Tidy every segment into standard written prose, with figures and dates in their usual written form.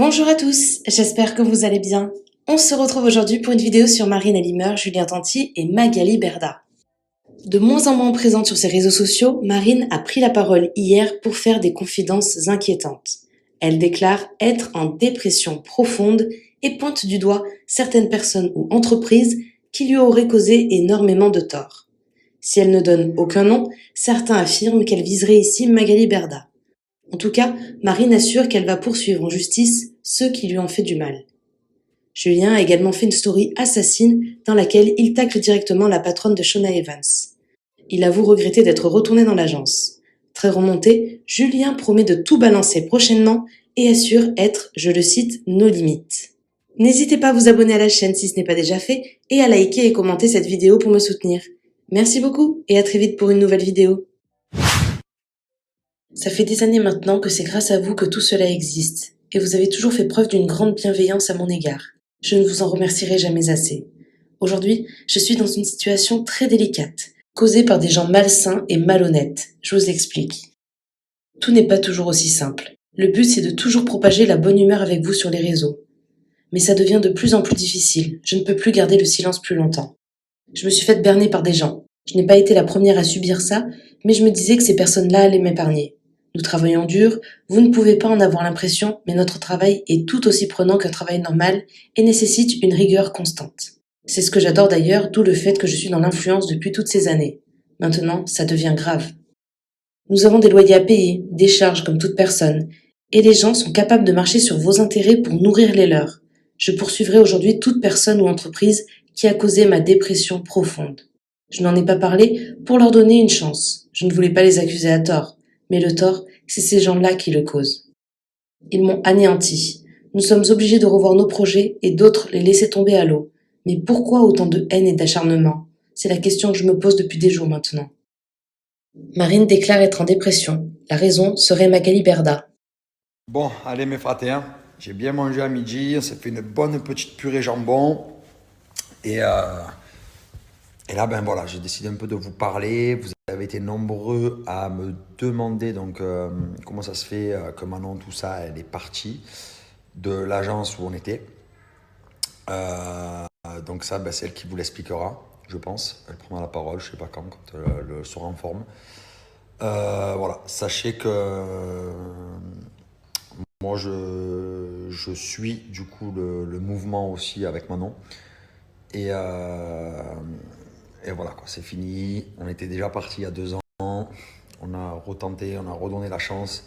Bonjour à tous, j'espère que vous allez bien. On se retrouve aujourd'hui pour une vidéo sur Marine Alimeur, Julien Tanti et Magali Berda. De moins en moins présente sur ses réseaux sociaux, Marine a pris la parole hier pour faire des confidences inquiétantes. Elle déclare être en dépression profonde et pointe du doigt certaines personnes ou entreprises qui lui auraient causé énormément de tort. Si elle ne donne aucun nom, certains affirment qu'elle viserait ici Magali Berda. En tout cas, Marine assure qu'elle va poursuivre en justice ceux qui lui ont fait du mal. Julien a également fait une story assassine dans laquelle il tacle directement la patronne de Shona Evans. Il avoue regretter d'être retourné dans l'agence. Très remonté, Julien promet de tout balancer prochainement et assure être, je le cite, nos limites. N'hésitez pas à vous abonner à la chaîne si ce n'est pas déjà fait et à liker et commenter cette vidéo pour me soutenir. Merci beaucoup et à très vite pour une nouvelle vidéo. Ça fait des années maintenant que c'est grâce à vous que tout cela existe, et vous avez toujours fait preuve d'une grande bienveillance à mon égard. Je ne vous en remercierai jamais assez. Aujourd'hui, je suis dans une situation très délicate, causée par des gens malsains et malhonnêtes. Je vous explique. Tout n'est pas toujours aussi simple. Le but, c'est de toujours propager la bonne humeur avec vous sur les réseaux. Mais ça devient de plus en plus difficile. Je ne peux plus garder le silence plus longtemps. Je me suis faite berner par des gens. Je n'ai pas été la première à subir ça, mais je me disais que ces personnes-là allaient m'épargner. Nous travaillons dur, vous ne pouvez pas en avoir l'impression, mais notre travail est tout aussi prenant qu'un travail normal et nécessite une rigueur constante. C'est ce que j'adore d'ailleurs, d'où le fait que je suis dans l'influence depuis toutes ces années. Maintenant, ça devient grave. Nous avons des loyers à payer, des charges comme toute personne, et les gens sont capables de marcher sur vos intérêts pour nourrir les leurs. Je poursuivrai aujourd'hui toute personne ou entreprise qui a causé ma dépression profonde. Je n'en ai pas parlé pour leur donner une chance. Je ne voulais pas les accuser à tort. Mais le tort, c'est ces gens-là qui le causent. Ils m'ont anéanti. Nous sommes obligés de revoir nos projets et d'autres les laisser tomber à l'eau. Mais pourquoi autant de haine et d'acharnement? C'est la question que je me pose depuis des jours maintenant. Marine déclare être en dépression. La raison serait Magali Berda. Bon, allez mes fratés, j'ai bien mangé à midi, on s'est fait une bonne petite purée jambon. Et là, ben voilà, j'ai décidé un peu de vous parler. Vous avez été nombreux à me demander donc comment ça se fait que Manon, tout ça, elle est partie de l'agence où on était. Donc ça, ben, c'est elle qui vous l'expliquera, je pense. Elle prendra la parole, je sais pas quand elle sera en forme. Voilà, sachez que moi, je suis du coup le mouvement aussi avec Manon. Et voilà, quoi, c'est fini. On était déjà parti il y a 2 ans. On a retenté, on a redonné la chance.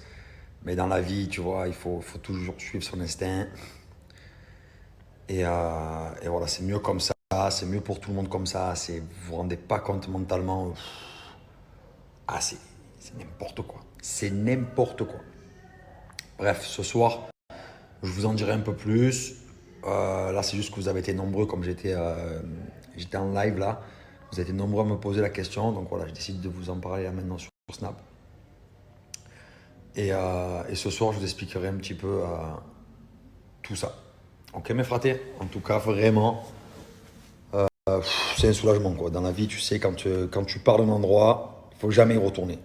Mais dans la vie, tu vois, il faut toujours suivre son instinct. Et voilà, c'est mieux comme ça. C'est mieux pour tout le monde comme ça. Vous vous rendez pas compte mentalement. C'est n'importe quoi. C'est n'importe quoi. Bref, ce soir, je vous en dirai un peu plus. Là, c'est juste que vous avez été nombreux, comme j'étais en live là. Vous avez été nombreux à me poser la question. Donc voilà, je décide de vous en parler là maintenant sur Snap. Et ce soir, je vous expliquerai un petit peu tout ça. Ok, mes fratés? En tout cas, vraiment, c'est un soulagement, quoi. Dans la vie, tu sais, quand tu pars d'un endroit, il ne faut jamais y retourner.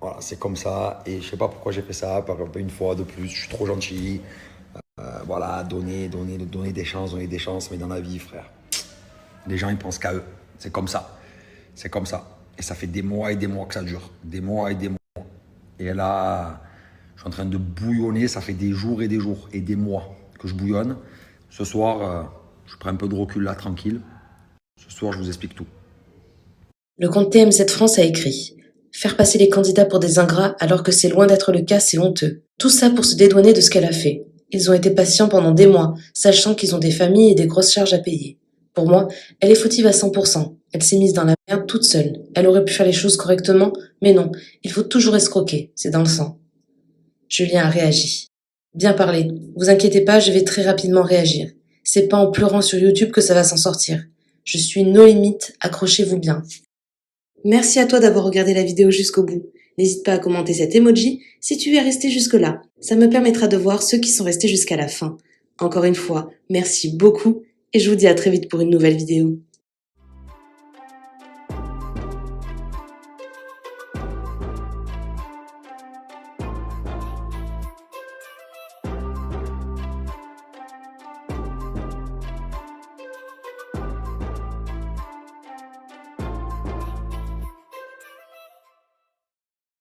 Voilà, c'est comme ça. Et je ne sais pas pourquoi j'ai fait ça, une fois de plus. Je suis trop gentil. Voilà, donner des chances, mais dans la vie, frère, les gens, ils pensent qu'à eux. C'est comme ça. C'est comme ça. Et ça fait des mois et des mois que ça dure. Des mois et des mois. Et là, je suis en train de bouillonner. Ça fait des jours et des mois que je bouillonne. Ce soir, je prends un peu de recul là, tranquille. Ce soir, je vous explique tout. Le compte TMZ France a écrit « Faire passer les candidats pour des ingrats alors que c'est loin d'être le cas, c'est honteux. Tout ça pour se dédouaner de ce qu'elle a fait. Ils ont été patients pendant des mois, sachant qu'ils ont des familles et des grosses charges à payer. Pour moi, elle est fautive à 100%. Elle s'est mise dans la merde toute seule. Elle aurait pu faire les choses correctement, mais non, il faut toujours escroquer, c'est dans le sang. » Julien a réagi. « Bien parlé. Vous inquiétez pas, je vais très rapidement réagir. C'est pas en pleurant sur YouTube que ça va s'en sortir. Je suis no limite, accrochez-vous bien. » Merci à toi d'avoir regardé la vidéo jusqu'au bout. N'hésite pas à commenter cet emoji si tu es resté jusque-là. Ça me permettra de voir ceux qui sont restés jusqu'à la fin. Encore une fois, merci beaucoup et je vous dis à très vite pour une nouvelle vidéo.